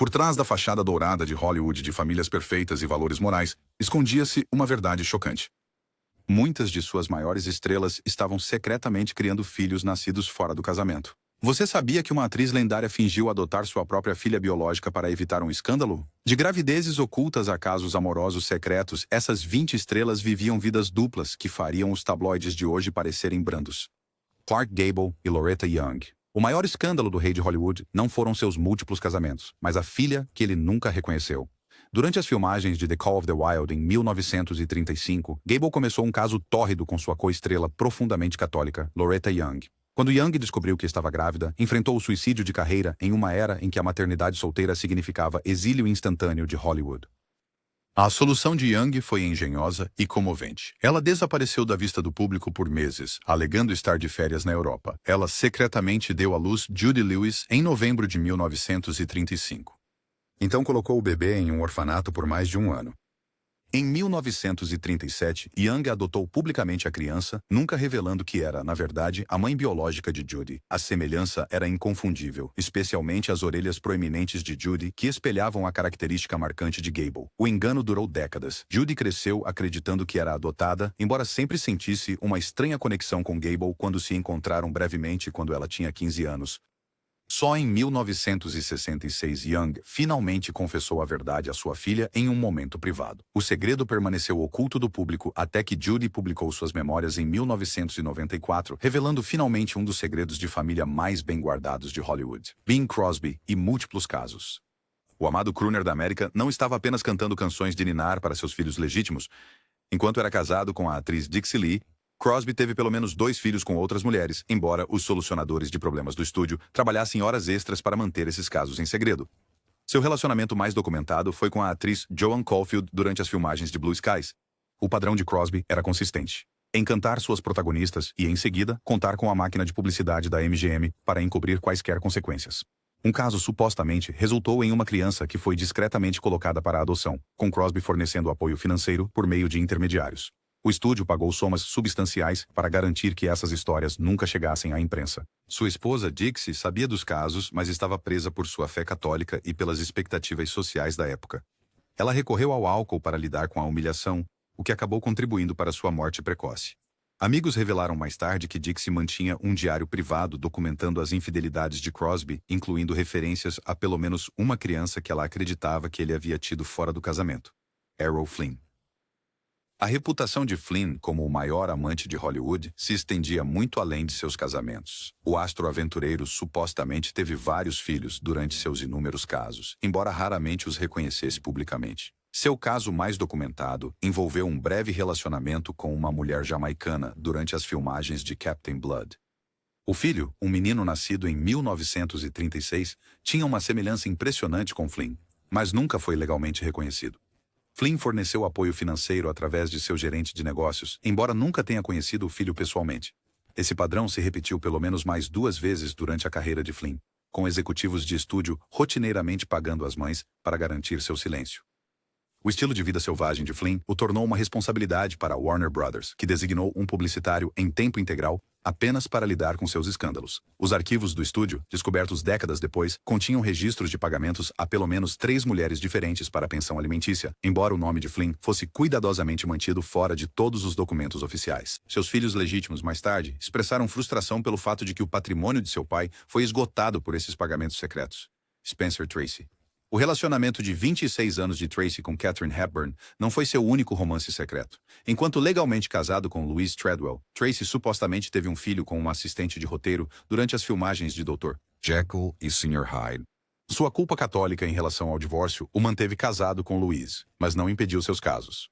Por trás da fachada dourada de Hollywood de famílias perfeitas e valores morais, escondia-se uma verdade chocante. Muitas de suas maiores estrelas estavam secretamente criando filhos nascidos fora do casamento. Você sabia que uma atriz lendária fingiu adotar sua própria filha biológica para evitar um escândalo? De gravidezes ocultas a casos amorosos secretos, essas 20 estrelas viviam vidas duplas que fariam os tabloides de hoje parecerem brandos. Clark Gable e Loretta Young. O maior escândalo do rei de Hollywood não foram seus múltiplos casamentos, mas a filha que ele nunca reconheceu. Durante as filmagens de The Call of the Wild em 1935, Gable começou um caso tórrido com sua co-estrela profundamente católica, Loretta Young. Quando Young descobriu que estava grávida, enfrentou o suicídio de carreira em uma era em que a maternidade solteira significava exílio instantâneo de Hollywood. A solução de Young foi engenhosa e comovente. Ela desapareceu da vista do público por meses, alegando estar de férias na Europa. Ela secretamente deu à luz Judy Lewis em novembro de 1935. Então colocou o bebê em um orfanato por mais de um ano. Em 1937, Young adotou publicamente a criança, nunca revelando que era, na verdade, a mãe biológica de Judy. A semelhança era inconfundível, especialmente as orelhas proeminentes de Judy, que espelhavam a característica marcante de Gable. O engano durou décadas. Judy cresceu acreditando que era adotada, embora sempre sentisse uma estranha conexão com Gable quando se encontraram brevemente quando ela tinha 15 anos. Só em 1966 Young finalmente confessou a verdade à sua filha em um momento privado. O segredo permaneceu oculto do público até que Judy publicou suas memórias em 1994, revelando finalmente um dos segredos de família mais bem guardados de Hollywood. Bing Crosby e múltiplos casos. O amado crooner da América não estava apenas cantando canções de ninar para seus filhos legítimos. Enquanto era casado com a atriz Dixie Lee, Crosby teve pelo menos 2 filhos com outras mulheres, embora os solucionadores de problemas do estúdio trabalhassem horas extras para manter esses casos em segredo. Seu relacionamento mais documentado foi com a atriz Joan Caulfield durante as filmagens de Blue Skies. O padrão de Crosby era consistente: encantar suas protagonistas e, em seguida, contar com a máquina de publicidade da MGM para encobrir quaisquer consequências. Um caso supostamente resultou em uma criança que foi discretamente colocada para adoção, com Crosby fornecendo apoio financeiro por meio de intermediários. O estúdio pagou somas substanciais para garantir que essas histórias nunca chegassem à imprensa. Sua esposa, Dixie, sabia dos casos, mas estava presa por sua fé católica e pelas expectativas sociais da época. Ela recorreu ao álcool para lidar com a humilhação, o que acabou contribuindo para sua morte precoce. Amigos revelaram mais tarde que Dixie mantinha um diário privado documentando as infidelidades de Crosby, incluindo referências a pelo menos uma criança que ela acreditava que ele havia tido fora do casamento: Errol Flynn. A reputação de Flynn como o maior amante de Hollywood se estendia muito além de seus casamentos. O astro aventureiro supostamente teve vários filhos durante seus inúmeros casos, embora raramente os reconhecesse publicamente. Seu caso mais documentado envolveu um breve relacionamento com uma mulher jamaicana durante as filmagens de Captain Blood. O filho, um menino nascido em 1936, tinha uma semelhança impressionante com Flynn, mas nunca foi legalmente reconhecido. Flynn forneceu apoio financeiro através de seu gerente de negócios, embora nunca tenha conhecido o filho pessoalmente. Esse padrão se repetiu pelo menos mais 2 vezes durante a carreira de Flynn, com executivos de estúdio rotineiramente pagando as mães para garantir seu silêncio. O estilo de vida selvagem de Flynn o tornou uma responsabilidade para a Warner Brothers, que designou um publicitário em tempo integral apenas para lidar com seus escândalos. Os arquivos do estúdio, descobertos décadas depois, continham registros de pagamentos a pelo menos 3 mulheres diferentes para a pensão alimentícia, embora o nome de Flynn fosse cuidadosamente mantido fora de todos os documentos oficiais. Seus filhos legítimos, mais tarde, expressaram frustração pelo fato de que o patrimônio de seu pai foi esgotado por esses pagamentos secretos. Spencer Tracy. O relacionamento de 26 anos de Tracy com Katharine Hepburn não foi seu único romance secreto. Enquanto legalmente casado com Louise Treadwell, Tracy supostamente teve um filho com uma assistente de roteiro durante as filmagens de Dr. Jekyll e Sr. Hyde. Sua culpa católica em relação ao divórcio o manteve casado com Louise, mas não impediu seus casos.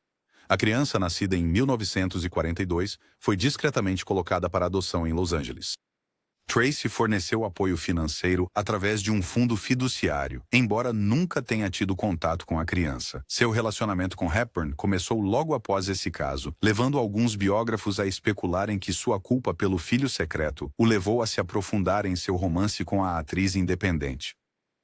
A criança, nascida em 1942, foi discretamente colocada para adoção em Los Angeles. Tracy forneceu apoio financeiro através de um fundo fiduciário, embora nunca tenha tido contato com a criança. Seu relacionamento com Hepburn começou logo após esse caso, levando alguns biógrafos a especularem que sua culpa pelo filho secreto o levou a se aprofundar em seu romance com a atriz independente.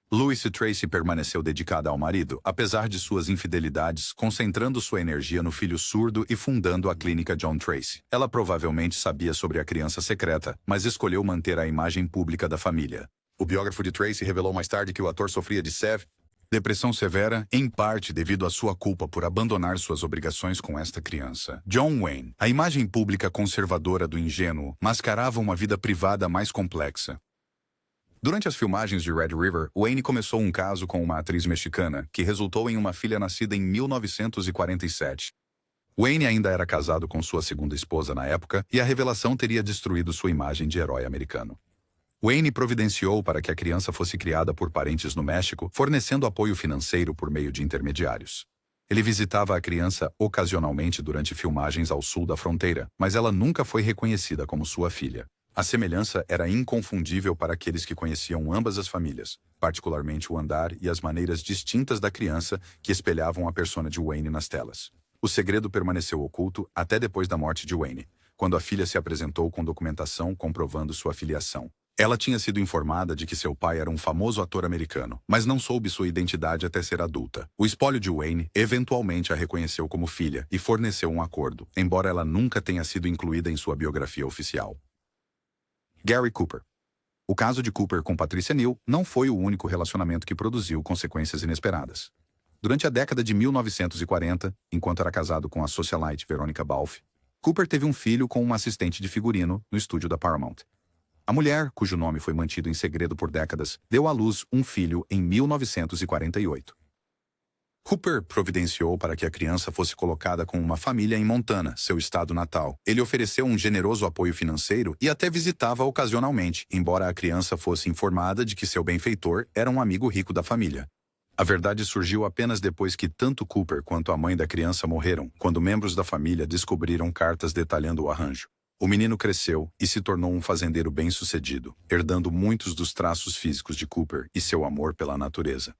Louise Tracy permaneceu dedicada ao marido, apesar de suas infidelidades, concentrando sua energia no filho surdo e fundando a clínica John Tracy. Ela provavelmente sabia sobre a criança secreta, mas escolheu manter a imagem pública da família. O biógrafo de Tracy revelou mais tarde que o ator sofria de SEV, Depressão severa, em parte devido à sua culpa por abandonar suas obrigações com esta criança. John Wayne, a imagem pública conservadora do ingênuo, mascarava uma vida privada mais complexa. Durante as filmagens de Red River, Wayne começou um caso com uma atriz mexicana, que resultou em uma filha nascida em 1947. Wayne ainda era casado com sua segunda esposa na época, e a revelação teria destruído sua imagem de herói americano. Wayne providenciou para que a criança fosse criada por parentes no México, fornecendo apoio financeiro por meio de intermediários. Ele visitava a criança ocasionalmente durante filmagens ao sul da fronteira, mas ela nunca foi reconhecida como sua filha. A semelhança era inconfundível para aqueles que conheciam ambas as famílias, particularmente o andar e as maneiras distintas da criança que espelhavam a persona de Wayne nas telas. O segredo permaneceu oculto até depois da morte de Wayne, quando a filha se apresentou com documentação comprovando sua filiação. Ela tinha sido informada de que seu pai era um famoso ator americano, mas não soube sua identidade até ser adulta. O espólio de Wayne eventualmente a reconheceu como filha e forneceu um acordo, embora ela nunca tenha sido incluída em sua biografia oficial. Gary Cooper. O caso de Cooper com Patricia Neal não foi o único relacionamento que produziu consequências inesperadas. Durante a década de 1940, enquanto era casado com a socialite Veronica Balfe, Cooper teve um filho com uma assistente de figurino no estúdio da Paramount. A mulher, cujo nome foi mantido em segredo por décadas, deu à luz um filho em 1948. Cooper providenciou para que a criança fosse colocada com uma família em Montana, seu estado natal. Ele ofereceu um generoso apoio financeiro e até visitava ocasionalmente, embora a criança fosse informada de que seu benfeitor era um amigo rico da família. A verdade surgiu apenas depois que tanto Cooper quanto a mãe da criança morreram, quando membros da família descobriram cartas detalhando o arranjo. O menino cresceu e se tornou um fazendeiro bem-sucedido, herdando muitos dos traços físicos de Cooper e seu amor pela natureza.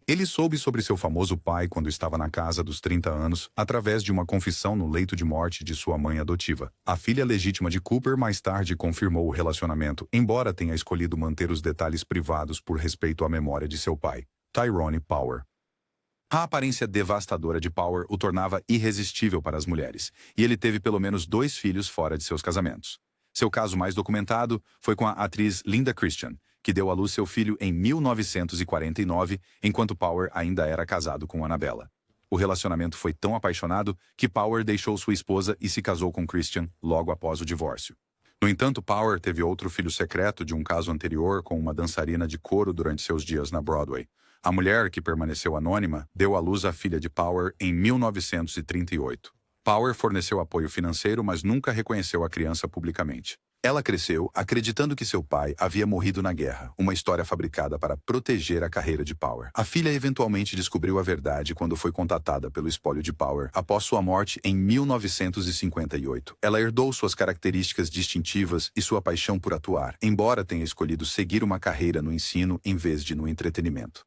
Ele soube sobre seu famoso pai quando estava na casa dos 30 anos, através de uma confissão no leito de morte de sua mãe adotiva. A filha legítima de Cooper mais tarde confirmou o relacionamento, embora tenha escolhido manter os detalhes privados por respeito à memória de seu pai, Tyrone Power. A aparência devastadora de Power o tornava irresistível para as mulheres, e ele teve pelo menos 2 filhos fora de seus casamentos. Seu caso mais documentado foi com a atriz Linda Christian, que deu à luz seu filho em 1949, enquanto Power ainda era casado com Annabella. O relacionamento foi tão apaixonado que Power deixou sua esposa e se casou com Christian logo após o divórcio. No entanto, Power teve outro filho secreto de um caso anterior com uma dançarina de coro durante seus dias na Broadway. A mulher, que permaneceu anônima, deu à luz a filha de Power em 1938. Power forneceu apoio financeiro, mas nunca reconheceu a criança publicamente. Ela cresceu acreditando que seu pai havia morrido na guerra, uma história fabricada para proteger a carreira de Power. A filha eventualmente descobriu a verdade quando foi contatada pelo espólio de Power após sua morte em 1958. Ela herdou suas características distintivas e sua paixão por atuar, embora tenha escolhido seguir uma carreira no ensino em vez de no entretenimento.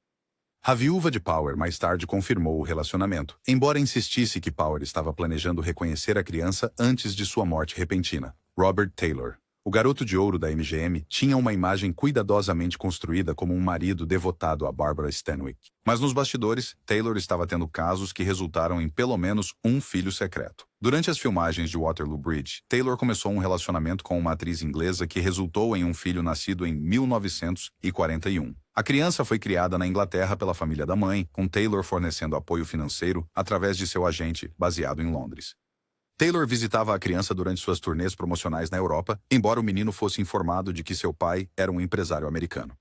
A viúva de Power mais tarde confirmou o relacionamento, embora insistisse que Power estava planejando reconhecer a criança antes de sua morte repentina. Robert Taylor. O garoto de ouro da MGM tinha uma imagem cuidadosamente construída como um marido devotado a Barbara Stanwyck. Mas nos bastidores, Taylor estava tendo casos que resultaram em pelo menos um filho secreto. Durante as filmagens de Waterloo Bridge, Taylor começou um relacionamento com uma atriz inglesa que resultou em um filho nascido em 1941. A criança foi criada na Inglaterra pela família da mãe, com Taylor fornecendo apoio financeiro através de seu agente, baseado em Londres. Taylor visitava a criança durante suas turnês promocionais na Europa, embora o menino fosse informado de que seu pai era um empresário americano.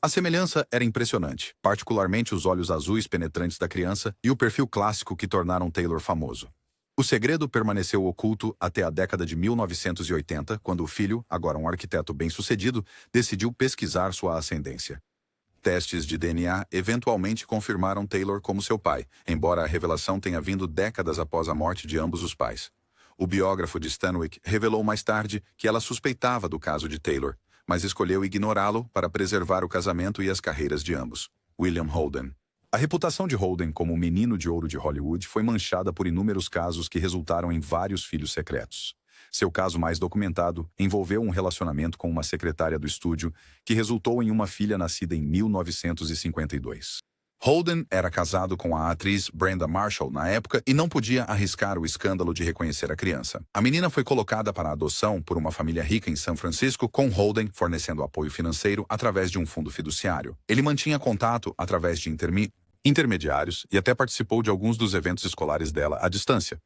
A semelhança era impressionante, particularmente os olhos azuis penetrantes da criança e o perfil clássico que tornaram Taylor famoso. O segredo permaneceu oculto até a década de 1980, quando o filho, agora um arquiteto bem-sucedido, decidiu pesquisar sua ascendência. Testes de DNA eventualmente confirmaram Taylor como seu pai, embora a revelação tenha vindo décadas após a morte de ambos os pais. O biógrafo de Stanwyck revelou mais tarde que ela suspeitava do caso de Taylor, mas escolheu ignorá-lo para preservar o casamento e as carreiras de ambos. William Holden. A reputação de Holden como o menino de ouro de Hollywood foi manchada por inúmeros casos que resultaram em vários filhos secretos. Seu caso mais documentado envolveu um relacionamento com uma secretária do estúdio que resultou em uma filha nascida em 1952. Holden era casado com a atriz Brenda Marshall na época e não podia arriscar o escândalo de reconhecer a criança. A menina foi colocada para adoção por uma família rica em São Francisco, com Holden fornecendo apoio financeiro através de um fundo fiduciário. Ele mantinha contato através de intermediários e até participou de alguns dos eventos escolares dela à distância.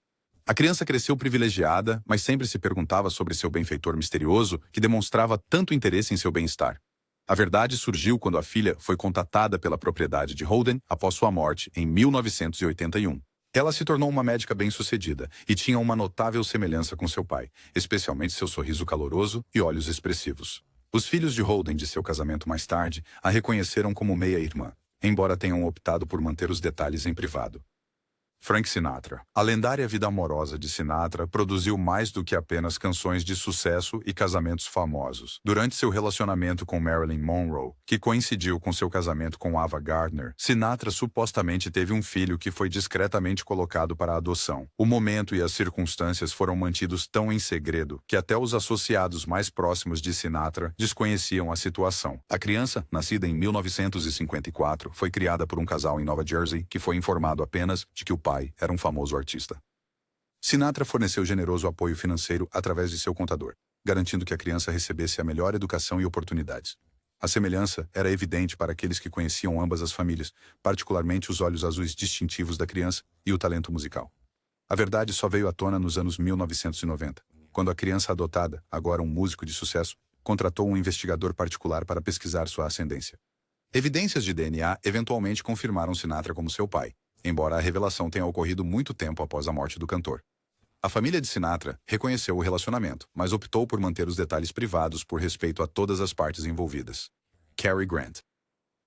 A criança cresceu privilegiada, mas sempre se perguntava sobre seu benfeitor misterioso que demonstrava tanto interesse em seu bem-estar. A verdade surgiu quando a filha foi contatada pela propriedade de Holden após sua morte em 1981. Ela se tornou uma médica bem-sucedida e tinha uma notável semelhança com seu pai, especialmente seu sorriso caloroso e olhos expressivos. Os filhos de Holden de seu casamento mais tarde a reconheceram como meia-irmã, embora tenham optado por manter os detalhes em privado. Frank Sinatra. A lendária vida amorosa de Sinatra produziu mais do que apenas canções de sucesso e casamentos famosos. Durante seu relacionamento com Marilyn Monroe, que coincidiu com seu casamento com Ava Gardner, Sinatra supostamente teve um filho que foi discretamente colocado para adoção. O momento e as circunstâncias foram mantidos tão em segredo que até os associados mais próximos de Sinatra desconheciam a situação. A criança, nascida em 1954, foi criada por um casal em Nova Jersey que foi informado apenas de que o pai era um famoso artista. Sinatra forneceu generoso apoio financeiro através de seu contador, garantindo que a criança recebesse a melhor educação e oportunidades. A semelhança era evidente para aqueles que conheciam ambas as famílias, particularmente os olhos azuis distintivos da criança e o talento musical. A verdade só veio à tona nos anos 1990, quando a criança adotada, agora um músico de sucesso, contratou um investigador particular para pesquisar sua ascendência. Evidências de DNA eventualmente confirmaram Sinatra como seu pai, embora a revelação tenha ocorrido muito tempo após a morte do cantor. A família de Sinatra reconheceu o relacionamento, mas optou por manter os detalhes privados por respeito a todas as partes envolvidas. Cary Grant.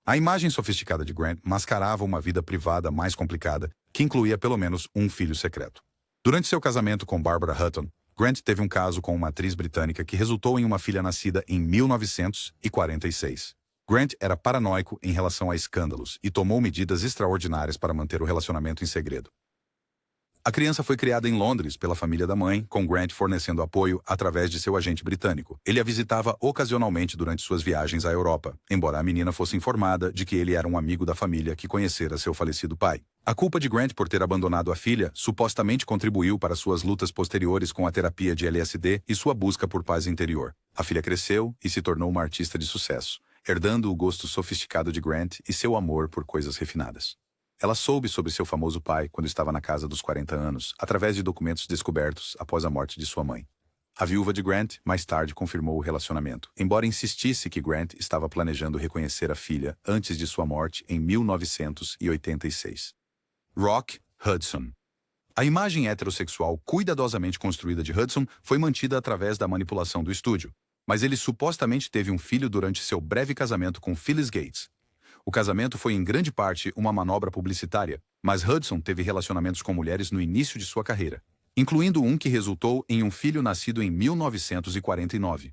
A imagem sofisticada de Grant mascarava uma vida privada mais complicada, que incluía pelo menos um filho secreto. Durante seu casamento com Barbara Hutton, Grant teve um caso com uma atriz britânica que resultou em uma filha nascida em 1946. Grant era paranoico em relação a escândalos e tomou medidas extraordinárias para manter o relacionamento em segredo. A criança foi criada em Londres pela família da mãe, com Grant fornecendo apoio através de seu agente britânico. Ele a visitava ocasionalmente durante suas viagens à Europa, embora a menina fosse informada de que ele era um amigo da família que conhecera seu falecido pai. A culpa de Grant por ter abandonado a filha supostamente contribuiu para suas lutas posteriores com a terapia de LSD e sua busca por paz interior. A filha cresceu e se tornou uma artista de sucesso, herdando o gosto sofisticado de Grant e seu amor por coisas refinadas. Ela soube sobre seu famoso pai quando estava na casa dos 40 anos, através de documentos descobertos após a morte de sua mãe. A viúva de Grant mais tarde confirmou o relacionamento, embora insistisse que Grant estava planejando reconhecer a filha antes de sua morte em 1986. Rock Hudson. A imagem heterossexual cuidadosamente construída de Hudson foi mantida através da manipulação do estúdio, mas ele supostamente teve um filho durante seu breve casamento com Phyllis Gates. O casamento foi em grande parte uma manobra publicitária, mas Hudson teve relacionamentos com mulheres no início de sua carreira, incluindo um que resultou em um filho nascido em 1949.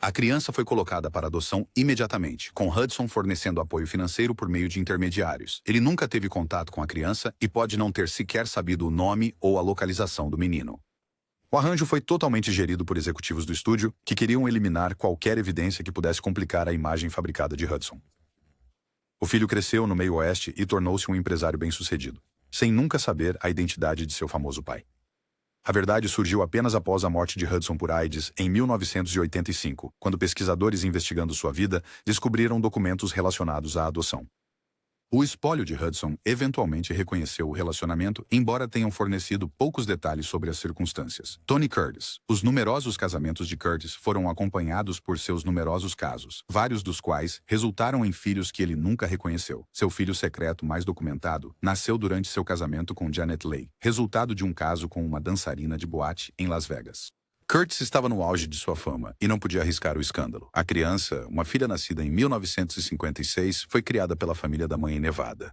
A criança foi colocada para adoção imediatamente, com Hudson fornecendo apoio financeiro por meio de intermediários. Ele nunca teve contato com a criança e pode não ter sequer sabido o nome ou a localização do menino. O arranjo foi totalmente gerido por executivos do estúdio que queriam eliminar qualquer evidência que pudesse complicar a imagem fabricada de Hudson. O filho cresceu no meio oeste e tornou-se um empresário bem-sucedido, sem nunca saber a identidade de seu famoso pai. A verdade surgiu apenas após a morte de Hudson por AIDS em 1985, quando pesquisadores investigando sua vida descobriram documentos relacionados à adoção. O espólio de Hudson eventualmente reconheceu o relacionamento, embora tenham fornecido poucos detalhes sobre as circunstâncias. Tony Curtis. Os numerosos casamentos de Curtis foram acompanhados por seus numerosos casos, vários dos quais resultaram em filhos que ele nunca reconheceu. Seu filho secreto mais documentado nasceu durante seu casamento com Janet Leigh, resultado de um caso com uma dançarina de boate em Las Vegas. Curtis estava no auge de sua fama e não podia arriscar o escândalo. A criança, uma filha nascida em 1956, foi criada pela família da mãe em Nevada.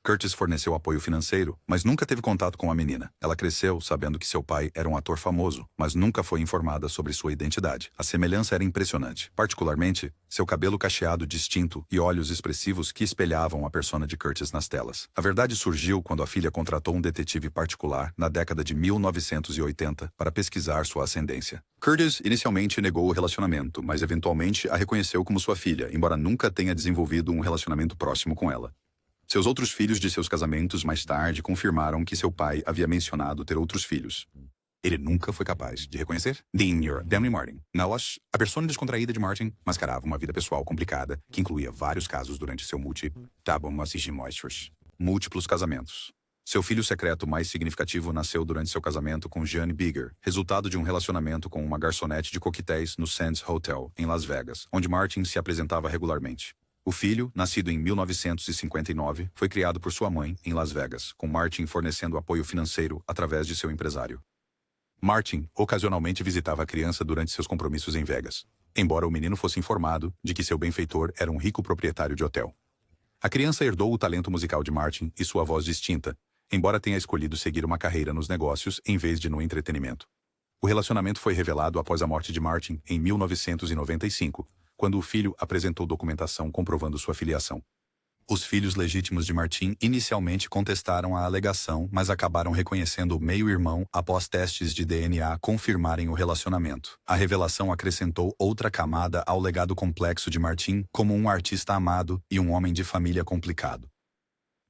Curtis forneceu apoio financeiro, mas nunca teve contato com a menina. Ela cresceu sabendo que seu pai era um ator famoso, mas nunca foi informada sobre sua identidade. A semelhança era impressionante, particularmente seu cabelo cacheado distinto e olhos expressivos que espelhavam a persona de Curtis nas telas. A verdade surgiu quando a filha contratou um detetive particular na década de 1980 para pesquisar sua ascendência. Curtis inicialmente negou o relacionamento, mas eventualmente a reconheceu como sua filha, embora nunca tenha desenvolvido um relacionamento próximo com ela. Seus outros filhos de seus casamentos mais tarde confirmaram que seu pai havia mencionado ter outros filhos. Ele nunca foi capaz de reconhecer Danny Martin. Na Lost, a persona descontraída de Martin mascarava uma vida pessoal complicada que incluía vários casos durante seu multi-tabum moistures. múltiplos casamentos. Seu filho secreto mais significativo nasceu durante seu casamento com Jeanne Bigger, resultado de um relacionamento com uma garçonete de coquetéis no Sands Hotel, em Las Vegas, onde Martin se apresentava regularmente. O filho, nascido em 1959, foi criado por sua mãe, em Las Vegas, com Martin fornecendo apoio financeiro através de seu empresário. Martin ocasionalmente visitava a criança durante seus compromissos em Vegas, embora o menino fosse informado de que seu benfeitor era um rico proprietário de hotel. A criança herdou o talento musical de Martin e sua voz distinta, embora tenha escolhido seguir uma carreira nos negócios em vez de no entretenimento. O relacionamento foi revelado após a morte de Martin em 1995, quando o filho apresentou documentação comprovando sua filiação. Os filhos legítimos de Martin inicialmente contestaram a alegação, mas acabaram reconhecendo o meio-irmão após testes de DNA confirmarem o relacionamento. A revelação acrescentou outra camada ao legado complexo de Martin como um artista amado e um homem de família complicado.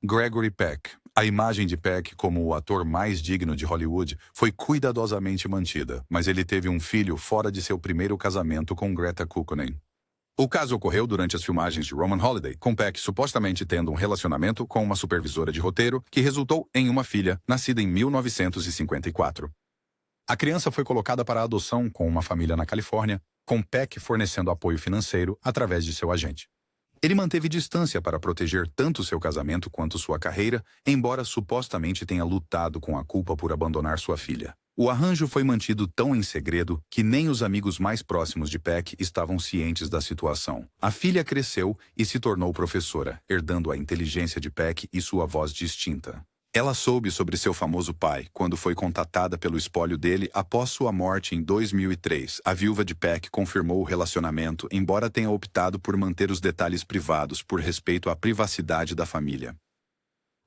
Gregory Peck. A imagem de Peck como o ator mais digno de Hollywood foi cuidadosamente mantida, mas ele teve um filho fora de seu primeiro casamento com Greta Kukkonen. O caso ocorreu durante as filmagens de Roman Holiday, com Peck supostamente tendo um relacionamento com uma supervisora de roteiro que resultou em uma filha, nascida em 1954. A criança foi colocada para adoção com uma família na Califórnia, com Peck fornecendo apoio financeiro através de seu agente. Ele manteve distância para proteger tanto seu casamento quanto sua carreira, embora supostamente tenha lutado com a culpa por abandonar sua filha. O arranjo foi mantido tão em segredo que nem os amigos mais próximos de Peck estavam cientes da situação. A filha cresceu e se tornou professora, herdando a inteligência de Peck e sua voz distinta. Ela soube sobre seu famoso pai quando foi contatada pelo espólio dele após sua morte em 2003. A viúva de Peck confirmou o relacionamento, embora tenha optado por manter os detalhes privados por respeito à privacidade da família.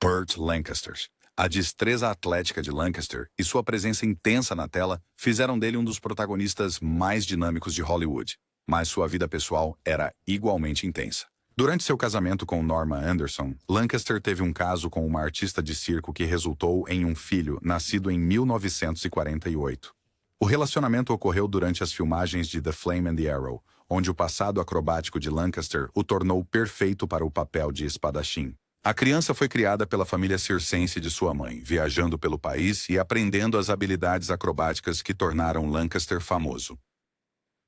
Burt Lancaster. A destreza atlética de Lancaster e sua presença intensa na tela fizeram dele um dos protagonistas mais dinâmicos de Hollywood, mas sua vida pessoal era igualmente intensa. Durante seu casamento com Norma Anderson, Lancaster teve um caso com uma artista de circo que resultou em um filho nascido em 1948. O relacionamento ocorreu durante as filmagens de The Flame and the Arrow, onde o passado acrobático de Lancaster o tornou perfeito para o papel de espadachim. A criança foi criada pela família circense de sua mãe, viajando pelo país e aprendendo as habilidades acrobáticas que tornaram Lancaster famoso.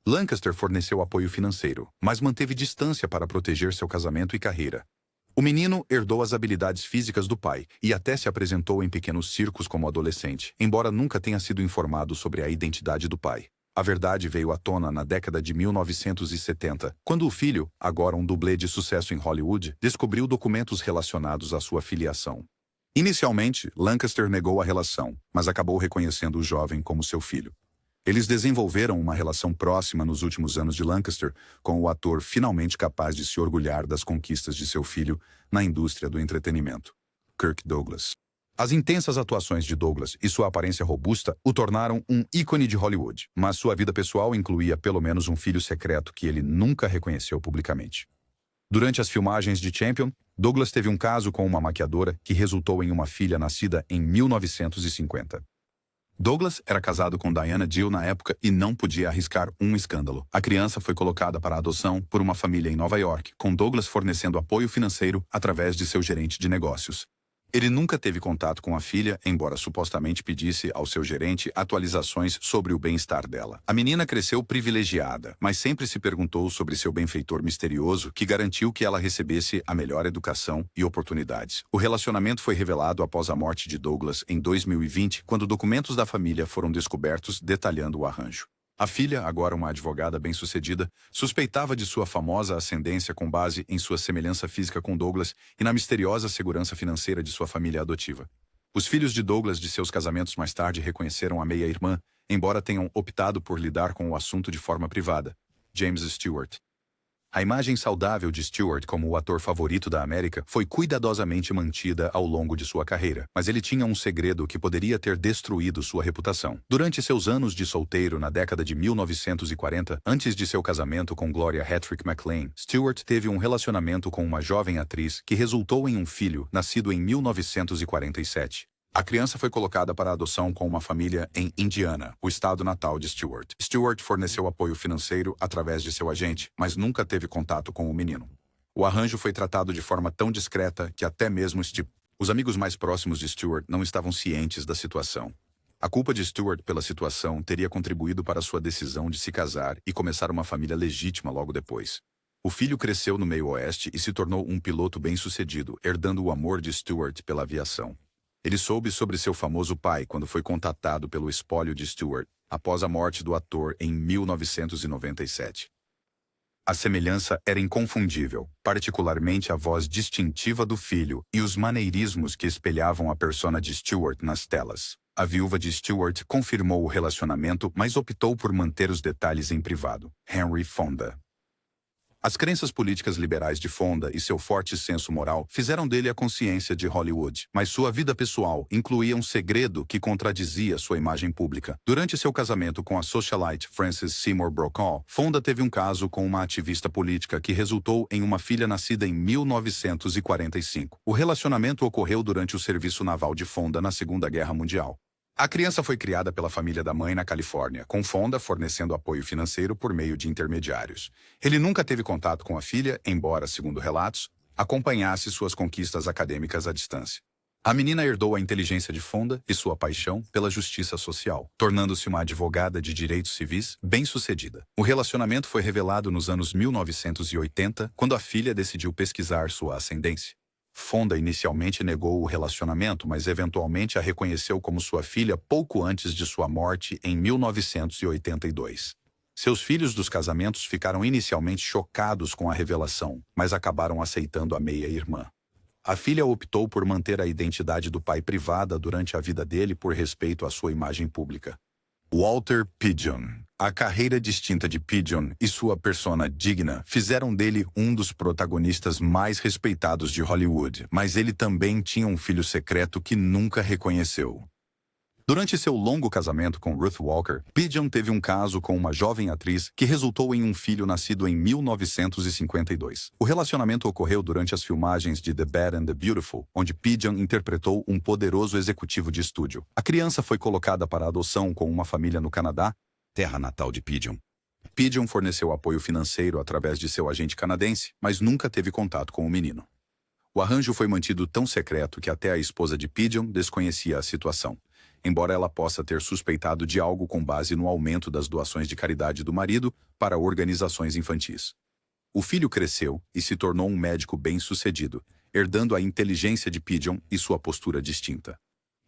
Lancaster forneceu apoio financeiro, mas manteve distância para proteger seu casamento e carreira. O menino herdou as habilidades físicas do pai e até se apresentou em pequenos circos como adolescente, embora nunca tenha sido informado sobre a identidade do pai. A verdade veio à tona na década de 1970, quando o filho, agora um dublê de sucesso em Hollywood, descobriu documentos relacionados à sua filiação. Inicialmente, Lancaster negou a relação, mas acabou reconhecendo o jovem como seu filho. Eles desenvolveram uma relação próxima nos últimos anos de Lancaster, com o ator finalmente capaz de se orgulhar das conquistas de seu filho na indústria do entretenimento. Kirk Douglas. As intensas atuações de Douglas e sua aparência robusta o tornaram um ícone de Hollywood, mas sua vida pessoal incluía pelo menos um filho secreto que ele nunca reconheceu publicamente. Durante as filmagens de Champion, Douglas teve um caso com uma maquiadora que resultou em uma filha nascida em 1950. Douglas era casado com Diana Dill na época e não podia arriscar um escândalo. A criança foi colocada para adoção por uma família em Nova York, com Douglas fornecendo apoio financeiro através de seu gerente de negócios. Ele nunca teve contato com a filha, embora supostamente pedisse ao seu gerente atualizações sobre o bem-estar dela. A menina cresceu privilegiada, mas sempre se perguntou sobre seu benfeitor misterioso que garantiu que ela recebesse a melhor educação e oportunidades. O relacionamento foi revelado após a morte de Douglas em 2020, quando documentos da família foram descobertos detalhando o arranjo. A filha, agora uma advogada bem-sucedida, suspeitava de sua famosa ascendência com base em sua semelhança física com Douglas e na misteriosa segurança financeira de sua família adotiva. Os filhos de Douglas de seus casamentos mais tarde reconheceram a meia-irmã, embora tenham optado por lidar com o assunto de forma privada. James Stewart. A imagem saudável de Stewart como o ator favorito da América foi cuidadosamente mantida ao longo de sua carreira, mas ele tinha um segredo que poderia ter destruído sua reputação. Durante seus anos de solteiro na década de 1940, antes de seu casamento com Gloria Hattrick McLean, Stewart teve um relacionamento com uma jovem atriz que resultou em um filho, nascido em 1947. A criança foi colocada para adoção com uma família em Indiana, o estado natal de Stewart. Stewart forneceu apoio financeiro através de seu agente, mas nunca teve contato com o menino. O arranjo foi tratado de forma tão discreta que até mesmo Os amigos mais próximos de Stewart não estavam cientes da situação. A culpa de Stewart pela situação teria contribuído para sua decisão de se casar e começar uma família legítima logo depois. O filho cresceu no meio oeste e se tornou um piloto bem-sucedido, herdando o amor de Stewart pela aviação. Ele soube sobre seu famoso pai quando foi contatado pelo espólio de Stewart, após a morte do ator em 1997. A semelhança era inconfundível, particularmente a voz distintiva do filho e os maneirismos que espelhavam a persona de Stewart nas telas. A viúva de Stewart confirmou o relacionamento, mas optou por manter os detalhes em privado. Henry Fonda. As crenças políticas liberais de Fonda e seu forte senso moral fizeram dele a consciência de Hollywood, mas sua vida pessoal incluía um segredo que contradizia sua imagem pública. Durante seu casamento com a socialite Frances Seymour Brokaw, Fonda teve um caso com uma ativista política que resultou em uma filha nascida em 1945. O relacionamento ocorreu durante o serviço naval de Fonda na Segunda Guerra Mundial. A criança foi criada pela família da mãe na Califórnia, com Fonda fornecendo apoio financeiro por meio de intermediários. Ele nunca teve contato com a filha, embora, segundo relatos, acompanhasse suas conquistas acadêmicas à distância. A menina herdou a inteligência de Fonda e sua paixão pela justiça social, tornando-se uma advogada de direitos civis bem-sucedida. O relacionamento foi revelado nos anos 1980, quando a filha decidiu pesquisar sua ascendência. Fonda inicialmente negou o relacionamento, mas eventualmente a reconheceu como sua filha pouco antes de sua morte em 1982. Seus filhos dos casamentos ficaram inicialmente chocados com a revelação, mas acabaram aceitando a meia-irmã. A filha optou por manter a identidade do pai privada durante a vida dele por respeito à sua imagem pública. Walter Pidgeon. A carreira distinta de Pidgeon e sua persona digna fizeram dele um dos protagonistas mais respeitados de Hollywood, mas ele também tinha um filho secreto que nunca reconheceu. Durante seu longo casamento com Ruth Walker, Pidgeon teve um caso com uma jovem atriz que resultou em um filho nascido em 1952. O relacionamento ocorreu durante as filmagens de The Bad and the Beautiful, onde Pidgeon interpretou um poderoso executivo de estúdio. A criança foi colocada para adoção com uma família no Canadá, terra natal de Pidgeon. Pidgeon forneceu apoio financeiro através de seu agente canadense, mas nunca teve contato com o menino. O arranjo foi mantido tão secreto que até a esposa de Pidgeon desconhecia a situação, embora ela possa ter suspeitado de algo com base no aumento das doações de caridade do marido para organizações infantis. O filho cresceu e se tornou um médico bem-sucedido, herdando a inteligência de Pidgeon e sua postura distinta.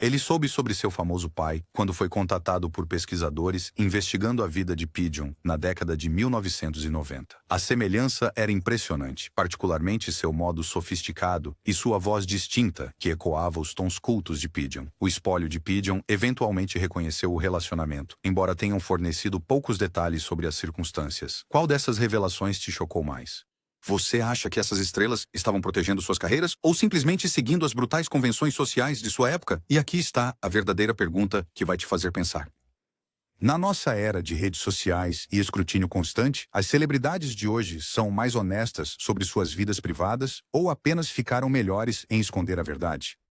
Ele soube sobre seu famoso pai quando foi contatado por pesquisadores investigando a vida de Pidgeon na década de 1990. A semelhança era impressionante, particularmente seu modo sofisticado e sua voz distinta, que ecoava os tons cultos de Pidgeon. O espólio de Pidgeon eventualmente reconheceu o relacionamento, embora tenham fornecido poucos detalhes sobre as circunstâncias. Qual dessas revelações te chocou mais? Você acha que essas estrelas estavam protegendo suas carreiras ou simplesmente seguindo as brutais convenções sociais de sua época? E aqui está a verdadeira pergunta que vai te fazer pensar. Na nossa era de redes sociais e escrutínio constante, as celebridades de hoje são mais honestas sobre suas vidas privadas ou apenas ficaram melhores em esconder a verdade?